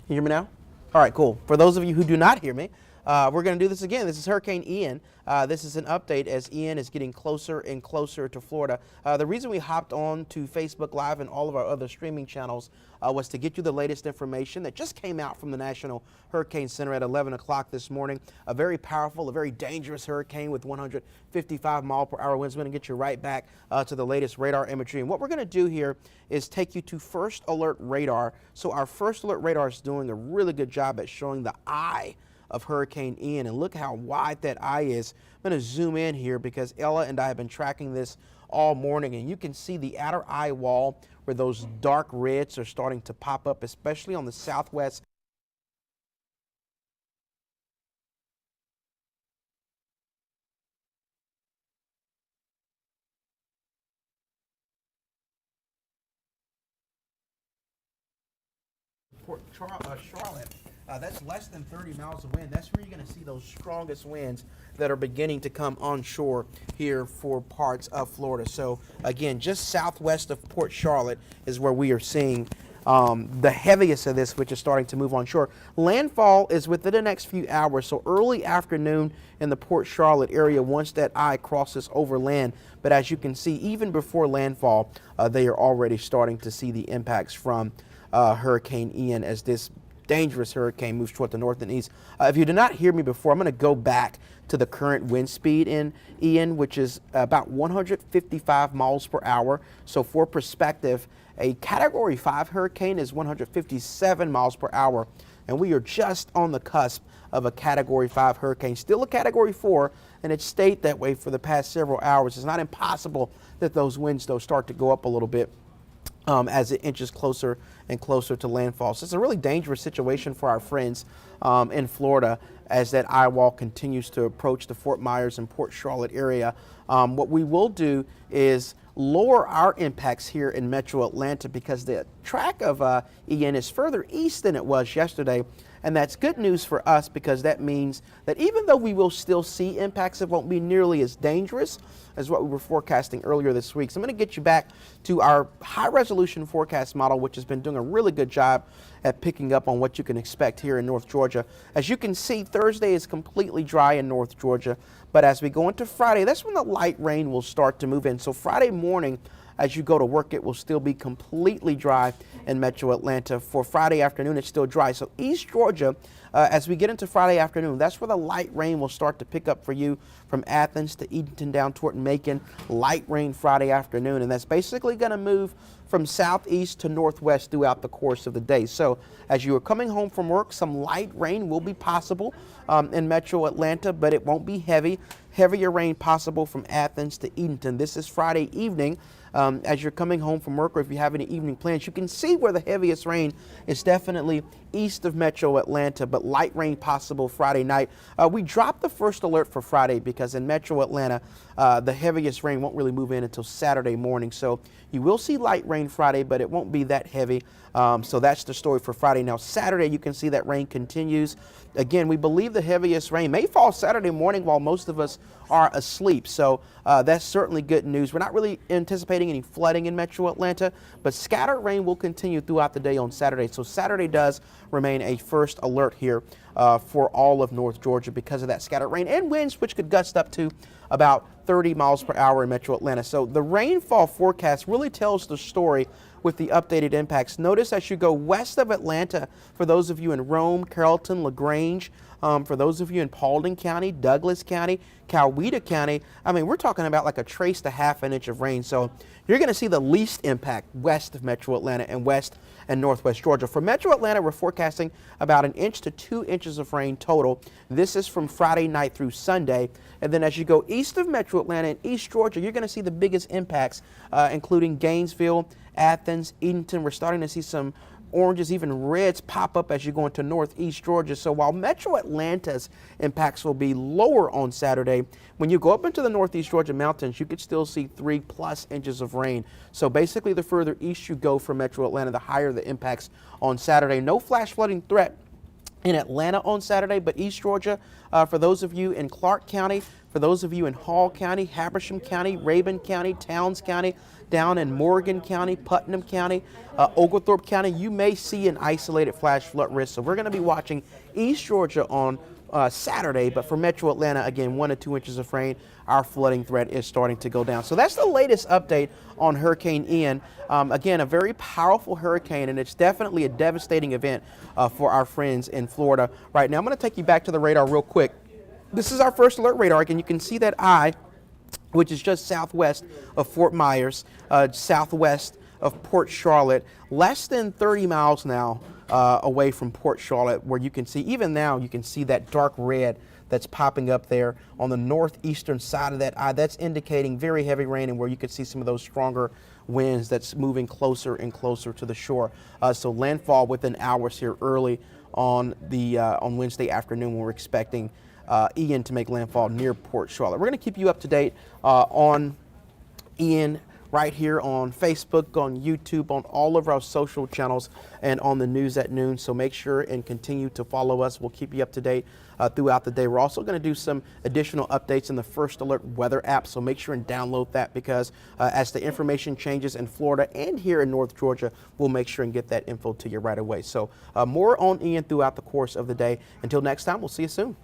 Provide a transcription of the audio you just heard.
You hear me now? All right, cool. For those of you who do not hear me, we're going to do this again. This is Hurricane Ian. This is an update as Ian is getting closer and closer to Florida. The reason we hopped on to Facebook Live and all of our other streaming channels was to get you the latest information that just came out from the National Hurricane Center at 11 o'clock this morning. A very powerful, a very dangerous hurricane with 155-mile-per-hour winds. We're going to get you right back to the latest radar imagery. And what we're going to do here is take you to First Alert Radar. So our First Alert Radar is doing a really good job at showing the eye of Hurricane Ian, and look how wide that eye is. I'm going to zoom in here because Ella and I have been tracking this all morning, and you can see the outer eye wall where those dark reds are starting to pop up, especially on the southwest. Charlotte. That's less than 30 miles of wind. That's where you're going to see those strongest winds that are beginning to come onshore here for parts of Florida. So again, just southwest of Port Charlotte is where we are seeing the heaviest of this, which is starting to move onshore. Landfall is within the next few hours, so early afternoon in the Port Charlotte area once that eye crosses over land. But as you can see, even before landfall, they are already starting to see the impacts from Hurricane Ian as this dangerous hurricane moves toward the north and east. If you did not hear me before, I'm going to go back to the current wind speed in Ian, which is about 155 miles per hour. So for perspective, a Category 5 hurricane is 157 miles per hour, and we are just on the cusp of a Category 5 hurricane. Still a Category 4, and it's stayed that way for the past several hours. It's not impossible that those winds, though, start to go up a little bit as it inches closer and closer to landfall. So it's a really dangerous situation for our friends in Florida as that eye wall continues to approach the Fort Myers and Port Charlotte area. What we will do is lower our impacts here in Metro Atlanta because the track of Ian is further east than it was yesterday. And that's good news for us because that means that even though we will still see impacts, it won't be nearly as dangerous as what we were forecasting earlier this week. So I'm going to get you back to our high resolution forecast model, which has been doing a really good job at picking up on what you can expect here in North Georgia. As you can see, Thursday is completely dry in North Georgia, but as we go into Friday, that's when the light rain will start to move in. So Friday morning, as you go to work, it will still be completely dry in Metro Atlanta. For Friday afternoon, it's still dry. So East Georgia, as we get into Friday afternoon, that's where the light rain will start to pick up for you from Athens to Edenton down toward Macon. Light rain Friday afternoon, and that's basically going to move from southeast to northwest throughout the course of the day. So as you are coming home from work, some light rain will be possible in Metro Atlanta, but it won't be heavy. Heavier rain possible from Athens to Edenton. This is Friday evening. As you're coming home from work or if you have any evening plans, you can see where the heaviest rain is definitely east of Metro Atlanta, but light rain possible Friday night. We dropped the first alert for Friday because in Metro Atlanta, the heaviest rain won't really move in until Saturday morning. So you will see light rain Friday, but it won't be that heavy. So that's the story for Friday. Now, Saturday, you can see that rain continues. Again, we believe the heaviest rain may fall Saturday morning while most of us are asleep. So that's certainly good news. We're not really anticipating any flooding in Metro Atlanta, but scattered rain will continue throughout the day on Saturday. So Saturday does remain a first alert here for all of North Georgia because of that scattered rain and winds, which could gust up to about 30 miles per hour in Metro Atlanta. So the rainfall forecast really tells the story with the updated impacts. Notice as you go west of Atlanta, for those of you in Rome, Carrollton, LaGrange, for those of you in Paulding County, Douglas County, Coweta County, I mean, we're talking about like a trace to half an inch of rain. So you're going to see the least impact west of Metro Atlanta and west and northwest Georgia. For Metro Atlanta, we're forecasting about 1 inch to 2 inches of rain total. This is from Friday night through Sunday. And then as you go east of Metro Atlanta and East Georgia, you're going to see the biggest impacts, including Gainesville, Athens, Edenton. We're starting to see some oranges, even reds pop up as you go into northeast Georgia. So while Metro Atlanta's impacts will be lower on Saturday, when you go up into the northeast Georgia mountains, you could still see 3+ inches of rain. So basically, the further east you go from Metro Atlanta, the higher the impacts on Saturday. No flash flooding threat in Atlanta on Saturday, but East Georgia, for those of you in Clark County, for those of you in Hall County, Habersham County, Rabun County, Towns County, down in Morgan County, Putnam County, Oglethorpe County, you may see an isolated flash flood risk. So we're going to be watching East Georgia on Saturday, but for Metro Atlanta, again, 1 to 2 inches of rain. Our flooding threat is starting to go down. So that's the latest update on Hurricane Ian. Again, a very powerful hurricane, and it's definitely a devastating event for our friends in Florida right now. I'm going to take you back to the radar real quick. This is our first alert radar, and you can see that eye, which is just southwest of Fort Myers, southwest of Port Charlotte, less than 30 miles now away from Port Charlotte, where you can see, even now, you can see that dark red that's popping up there on the northeastern side of that eye. That's indicating very heavy rain, and where you can see some of those stronger winds that's moving closer and closer to the shore. So landfall within hours here early on Wednesday afternoon, when we're expecting Ian to make landfall near Port Charlotte. We're going to keep you up to date on Ian right here on Facebook, on YouTube, on all of our social channels, and on the news at noon. So make sure and continue to follow us. We'll keep you up to date throughout the day. We're also going to do some additional updates in the First Alert weather app. So make sure and download that, because as the information changes in Florida and here in North Georgia, we'll make sure and get that info to you right away. So more on Ian throughout the course of the day. Until next time, we'll see you soon.